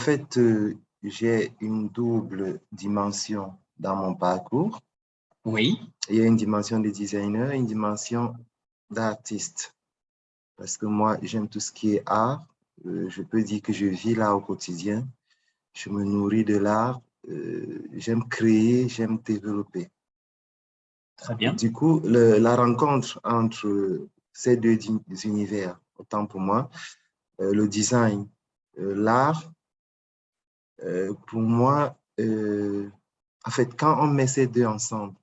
fait, j'ai une double dimension dans mon parcours. Oui. Il y a une dimension de designer et une dimension d'artiste. Parce que moi, j'aime tout ce qui est art. Je peux dire que je vis l'art au quotidien. Je me nourris de l'art. J'aime créer, j'aime développer. Très bien. Du coup, la rencontre entre ces deux univers, autant pour moi, le design, l'art, pour moi, en fait, quand on met ces deux ensemble,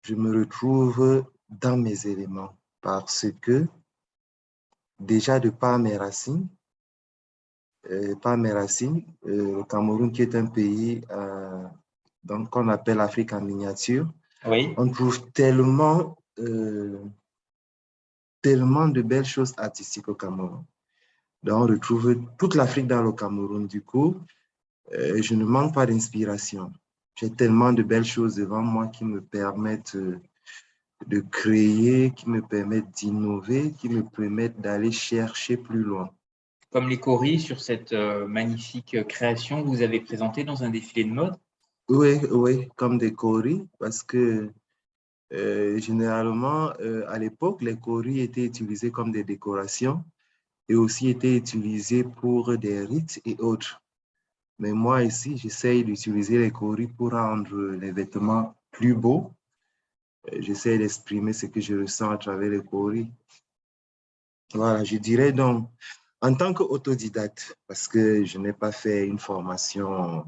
je me retrouve dans mes éléments parce que déjà de par mes racines, le Cameroun qui est un pays donc qu'on appelle l'Afrique en miniature, Oui. on trouve tellement de belles choses artistiques au Cameroun. Donc on retrouve toute l'Afrique dans le Cameroun. Du coup, je ne manque pas d'inspiration. J'ai tellement de belles choses devant moi qui me permettent de créer, qui me permettent d'innover, qui me permettent d'aller chercher plus loin. Comme les coris sur cette magnifique création que vous avez présentée dans un défilé de mode? Oui, comme des coris, parce que généralement, à l'époque, les coris étaient utilisés comme des décorations et aussi étaient utilisés pour des rites et autres. Mais moi, ici, j'essaye d'utiliser les coris pour rendre les vêtements plus beaux. J'essaie d'exprimer ce que je ressens à travers les coris. Voilà, je dirais donc, en tant qu'autodidacte, parce que je n'ai pas fait une formation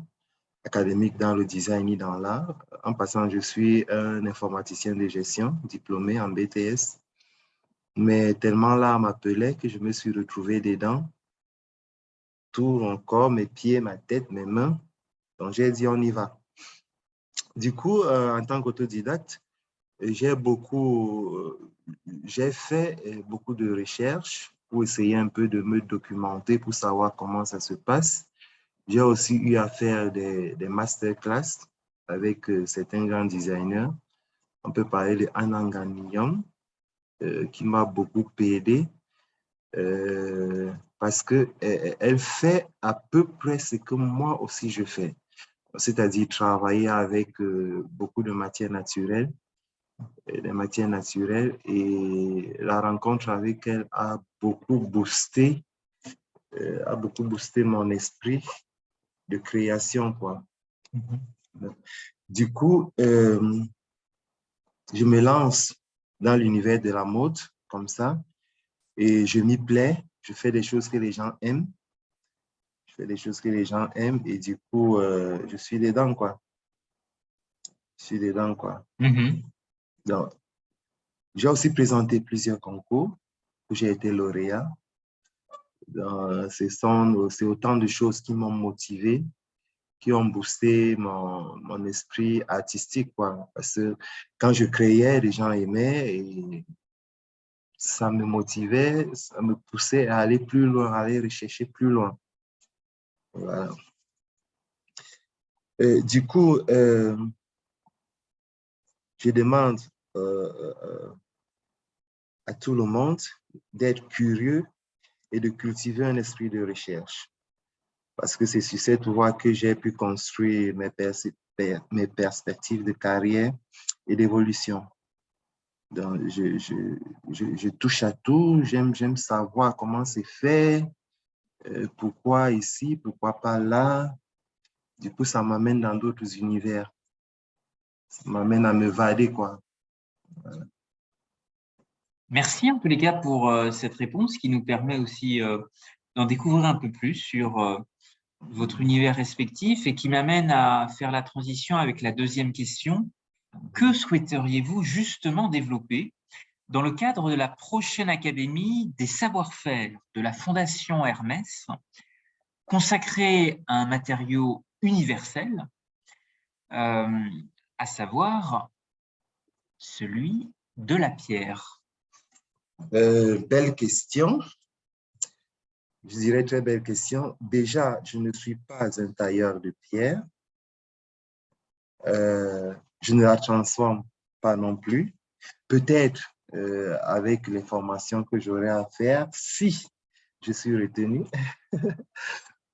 académique dans le design ni dans l'art. En passant, je suis un informaticien de gestion, diplômé en BTS. Mais tellement l'art m'appelait que je me suis retrouvé dedans, tout mon corps, mes pieds, ma tête, mes mains. Donc, j'ai dit, on y va. Du coup, en tant qu'autodidacte, j'ai fait beaucoup de recherches pour essayer un peu de me documenter, pour savoir comment ça se passe. J'ai aussi eu à faire des masterclass avec certains grands designers. On peut parler de Ananga Nyong, qui m'a beaucoup aidé parce qu'elle fait à peu près ce que moi aussi je fais, c'est-à-dire travailler avec beaucoup de matières naturelles, et la rencontre avec elle a beaucoup boosté mon esprit de création, quoi. Du coup, je me lance dans l'univers de la mode comme ça et je m'y plais. Je fais des choses que les gens aiment. Je fais des choses que les gens aiment et du coup, je suis dedans, quoi. Je suis dedans, quoi. Donc, j'ai aussi présenté plusieurs concours où j'ai été lauréat. C'est autant de choses qui m'ont motivé, qui ont boosté mon esprit artistique, quoi. Parce que quand je créais, les gens aimaient et ça me motivait, ça me poussait à aller plus loin, à aller rechercher plus loin. Voilà. Du coup, je demande à tout le monde d'être curieux et de cultiver un esprit de recherche. Parce que c'est sur cette voie que j'ai pu construire mes perspectives de carrière et d'évolution. Donc, je touche à tout, j'aime savoir comment c'est fait, pourquoi ici, pourquoi pas là. Du coup, ça m'amène dans d'autres univers. Ça m'amène à m'évader, quoi. Voilà. Merci en tous les cas pour cette réponse qui nous permet aussi d'en découvrir un peu plus sur votre univers respectif et qui m'amène à faire la transition avec la deuxième question. Que souhaiteriez-vous justement développer dans le cadre de la prochaine Académie des savoir-faire de la Fondation Hermès, consacrée à un matériau universel, à savoir celui de la pierre? Belle question. Je dirais très belle question. Déjà, je ne suis pas un tailleur de pierre. Je ne la transforme pas non plus. Peut-être avec les formations que j'aurai à faire, si je suis retenu,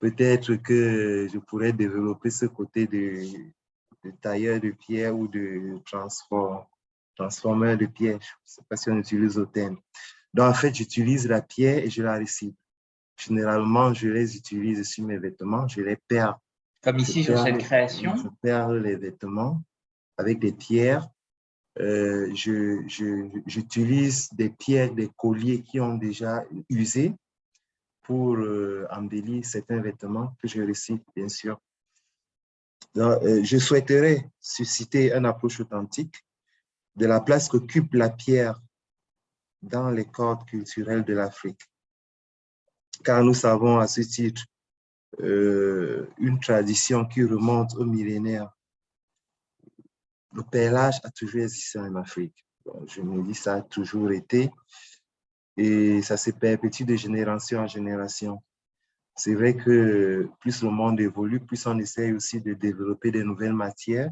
peut-être que je pourrais développer ce côté de tailleur de pierre ou de transformeur de pierre. Je ne sais pas si on utilise le terme. Donc, en fait, j'utilise la pierre et je la recycle. Généralement, je les utilise sur mes vêtements, je les perds. Comme ici sur cette création. Je perds les vêtements avec des pierres. J'utilise des pierres, des colliers qui ont déjà usé pour embellir certains vêtements que je recycle, bien sûr. Donc, je souhaiterais susciter une approche authentique de la place qu'occupe la pierre dans les codes culturels de l'Afrique. Car nous savons à ce titre une tradition qui remonte au millénaire. Le perlage a toujours existé en Afrique. Donc, je me dis ça a toujours été et ça se perpétue de génération en génération. C'est vrai que plus le monde évolue, plus on essaie aussi de développer de nouvelles matières.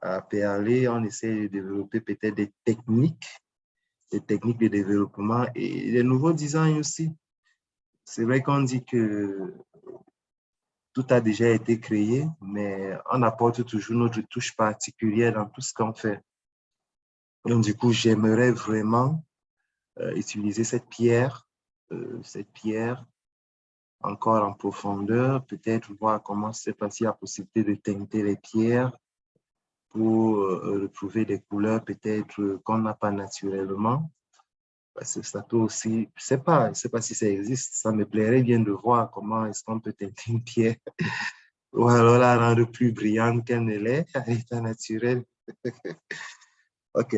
À perler, on essaie de développer peut-être des techniques de développement et des nouveaux designs aussi. C'est vrai qu'on dit que tout a déjà été créé, mais on apporte toujours notre touche particulière dans tout ce qu'on fait. Donc, du coup, j'aimerais vraiment utiliser cette pierre encore en profondeur, peut-être voir comment c'est passé la possibilité de teinter les pierres pour retrouver des couleurs peut-être qu'on n'a pas naturellement. Parce que ça peut aussi, je ne sais pas si ça existe, ça me plairait bien de voir comment est-ce qu'on peut teinter une pierre ou alors la rendre plus brillante qu'elle ne l'est à l'état naturel. OK.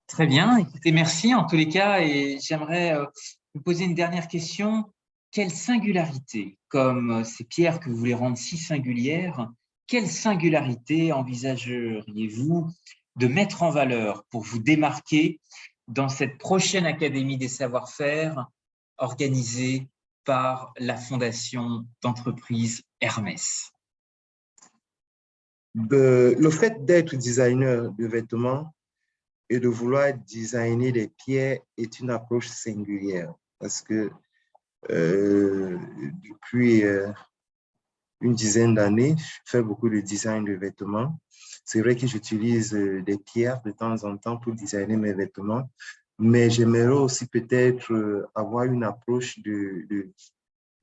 Très bien, écoutez, merci en tous les cas et j'aimerais vous poser une dernière question. Quelle singularité, comme ces pierres que vous voulez rendre si singulières, quelle singularité envisageriez-vous de mettre en valeur pour vous démarquer dans cette prochaine Académie des savoir-faire organisée par la Fondation d'entreprise Hermès? Le fait d'être designer de vêtements et de vouloir designer des pierres est une approche singulière parce que depuis une dizaine d'années, je fais beaucoup de design de vêtements. C'est vrai que j'utilise des pierres de temps en temps pour designer mes vêtements, mais j'aimerais aussi peut-être avoir une approche de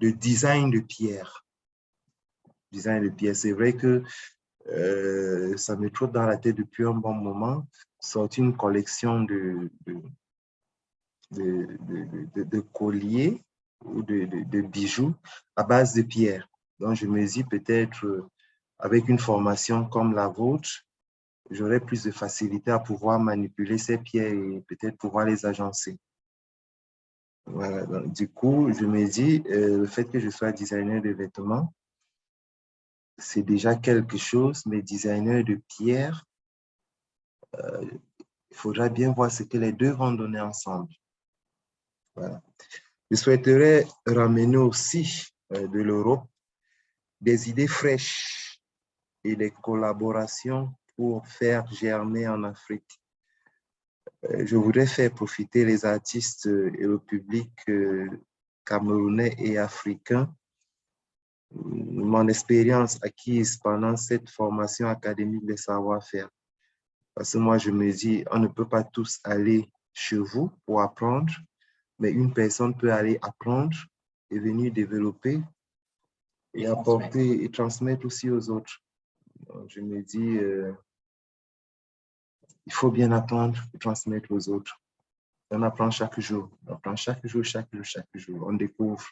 design de pierres. Design de pierres, c'est vrai que ça me trotte dans la tête depuis un bon moment, sortir une collection de colliers ou de bijoux à base de pierres. Donc, je me dis peut-être avec une formation comme la vôtre, j'aurai plus de facilité à pouvoir manipuler ces pierres et peut-être pouvoir les agencer. Voilà. Donc, du coup, je me dis, le fait que je sois designer de vêtements, c'est déjà quelque chose, mais designer de pierres, il faudra bien voir ce que les deux vont donner ensemble. Voilà. Je souhaiterais ramener aussi de l'Europe des idées fraîches et des collaborations pour faire germer en Afrique. Je voudrais faire profiter les artistes et le public camerounais et africain. Mon expérience acquise pendant cette formation académique des savoir-faire. Parce que moi, je me dis, on ne peut pas tous aller chez vous pour apprendre, mais une personne peut aller apprendre et venir développer et apporter et transmettre aussi aux autres. Donc, je me dis, il faut bien apprendre et transmettre aux autres. On apprend chaque jour. On apprend chaque jour, chaque jour, chaque jour. On découvre.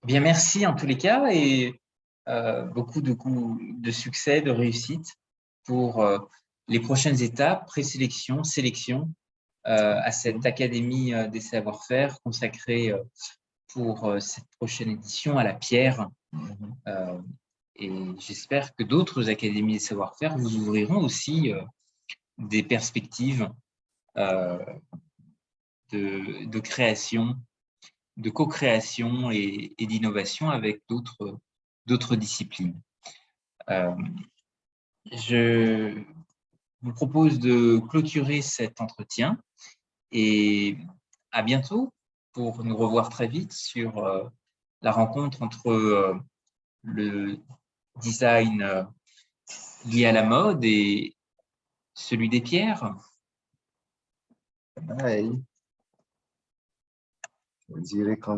Bien, merci en tous les cas et beaucoup de succès, de réussite pour les prochaines étapes, présélection, sélection à cette Académie des savoir-faire consacrée pour cette prochaine édition à la pierre. Et j'espère que d'autres académies des savoir-faire vous ouvriront aussi des perspectives de création, de co-création et d'innovation avec d'autres disciplines. Je vous propose de clôturer cet entretien et à bientôt pour nous revoir très vite sur la rencontre entre le design lié à la mode et celui des pierres. Bye. On dirait quand